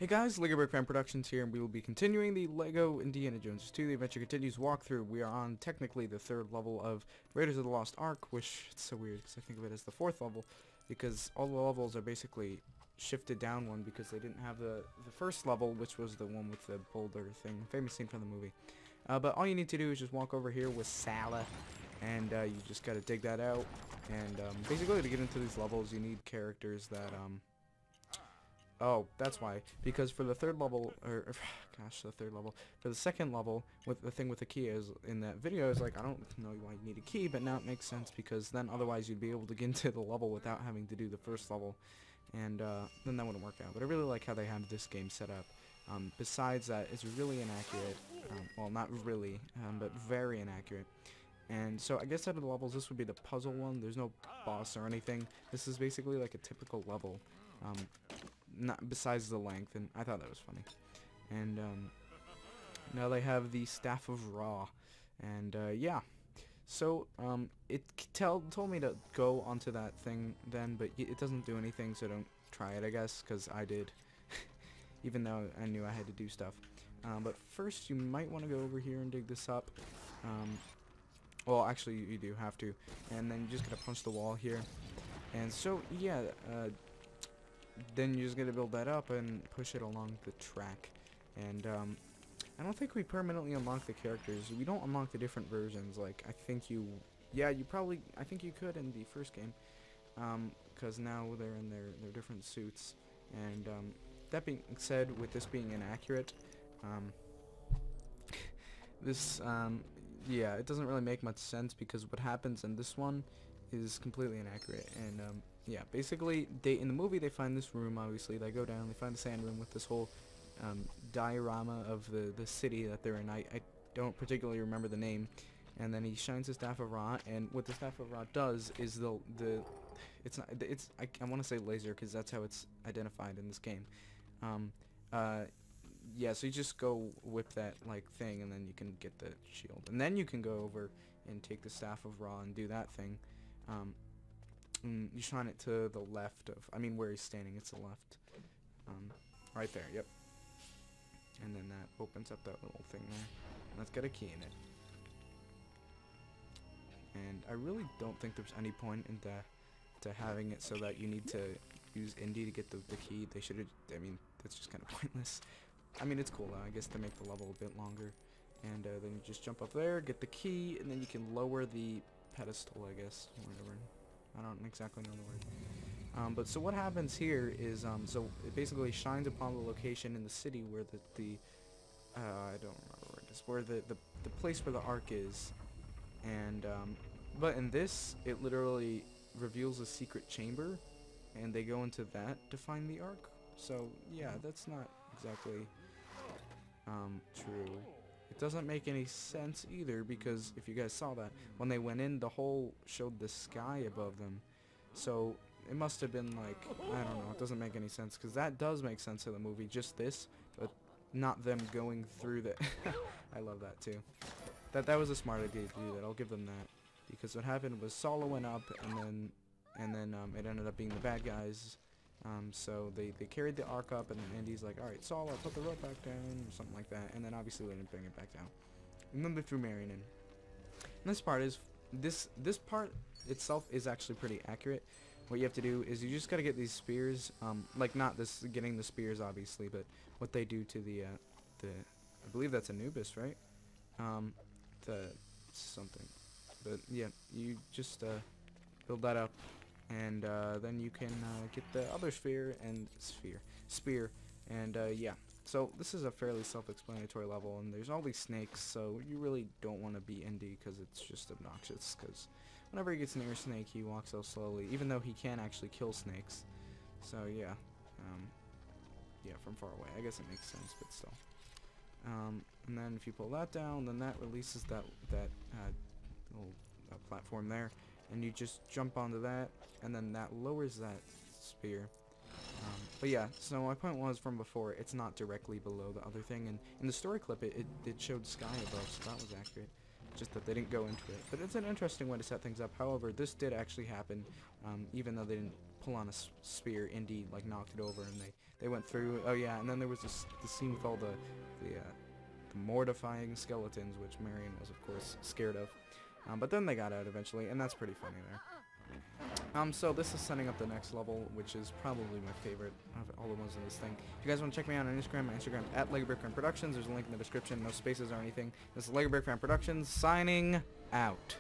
guys, Lego Brick Fan Productions here, and we will be continuing the Lego Indiana Jones 2 The Adventure Continues walkthrough. We are on technically the 3rd level of Raiders of the Lost Ark, which it's so weird because I think of it as the 4th level, because all the levels are basically shifted down one because they didn't have the first level, which was the one with the boulder thing, famous scene from the movie. But all you need to do is just walk over here with Sala, and you just gotta dig that out. And basically to get into these levels you need characters that oh, that's why. Because for the 3rd level, gosh, the 3rd level, for the 2nd level, with the thing with the key is in that video is like, I don't know why you need a key, but now it makes sense because then otherwise you'd be able to get into the level without having to do the 1st level, and then that wouldn't work out. But I really like how they have this game set up. Besides that, it's really inaccurate. Well, not really, but very inaccurate. And so I guess out of the levels, this would be the puzzle one. There's no boss or anything. This is basically like a typical level. Not besides the length, and I thought that was funny. And now they have the Staff of Ra, and yeah. So it told me to go onto that thing then, but it doesn't do anything, so don't try it, I guess, because I did, even though I knew I had to do stuff. But first, you might want to go over here and dig this up. Well, actually, you do have to, and then you just gotta punch the wall here. And so, yeah. Then you're just gonna build that up and push it along the track. And I don't think we permanently unlock the characters. We don't unlock the different versions. Like, I think you, yeah, I think you could in the first game, because now they're in their different suits. And that being said, with this being inaccurate, this yeah, it doesn't really make much sense because what happens in this one is completely inaccurate. And yeah, basically in the movie they find this room. Obviously they go down, they find the sand room with this whole diorama of the city that they're in. I don't particularly remember the name. And then he shines the Staff of Ra, and what the Staff of Ra does is I want to say laser because that's how it's identified in this game. Yeah, so you just go whip that like thing, and then you can get the shield, and then you can go over and take the Staff of Ra and do that thing. You shine it to the left of, I mean where he's standing, it's the left. Right there, yep. And then that opens up that little thing there. And that's got a key in it. And I really don't think there's any point into having it so that you need to use Indy to get the key. They should have, I mean, that's just kind of pointless. I mean, it's cool though, I guess, to make the level a bit longer. And then you just jump up there, get the key, and then you can lower the pedestal, I guess, whatever. I don't exactly know the word. But so what happens here is, so it basically shines upon the location in the city where I don't remember where it is, where the place where the Ark is. And, but in this, it literally reveals a secret chamber, and they go into that to find the Ark. So, yeah, that's not exactly, true. It doesn't make any sense either, because if you guys saw that, when they went in, the hole showed the sky above them. So it must have been like, I don't know, it doesn't make any sense, because that does make sense in the movie, just this, but not them going through the I love that too. That was a smart idea to do that, I'll give them that. Because what happened was Sala went up, and then it ended up being the bad guys. So they carried the Ark up, and then Andy's like, alright, Sala, put the rope back down, or something like that, and then obviously they didn't bring it back down. And then they threw Marion in. And this part is, this part itself is actually pretty accurate. What you have to do is you just gotta get these spears, like not this, getting the spears obviously, but what they do to the, I believe that's Anubis, right? The something. But yeah, you just, build that up. And then you can get the other spear, and yeah. So this is a fairly self-explanatory level, and there's all these snakes, so you really don't want to be Indy because it's just obnoxious, because whenever he gets near a snake he walks so slowly, even though he can actually kill snakes. So yeah, yeah, from far away. I guess it makes sense, but still. And then if you pull that down, then that releases that little platform there. And you just jump onto that, and then that lowers that spear. But yeah, so my point was from before, it's not directly below the other thing, and in the story clip it showed sky above, so that was accurate. just that they didn't go into it. But it's an interesting way to set things up. However, this did actually happen, even though they didn't pull on a spear. Indy like knocked it over, and they went through. Oh yeah, and then there was the scene with all the mortifying skeletons, which Marion was of course scared of. But then they got out eventually, and that's pretty funny there. So this is setting up the next level, which is probably my favorite of all the ones in this thing. If you guys want to check me out on Instagram, my Instagram is @LegoBrickFan Productions. There's a link in the description, no spaces or anything. This is LegoBrickFan Productions signing out.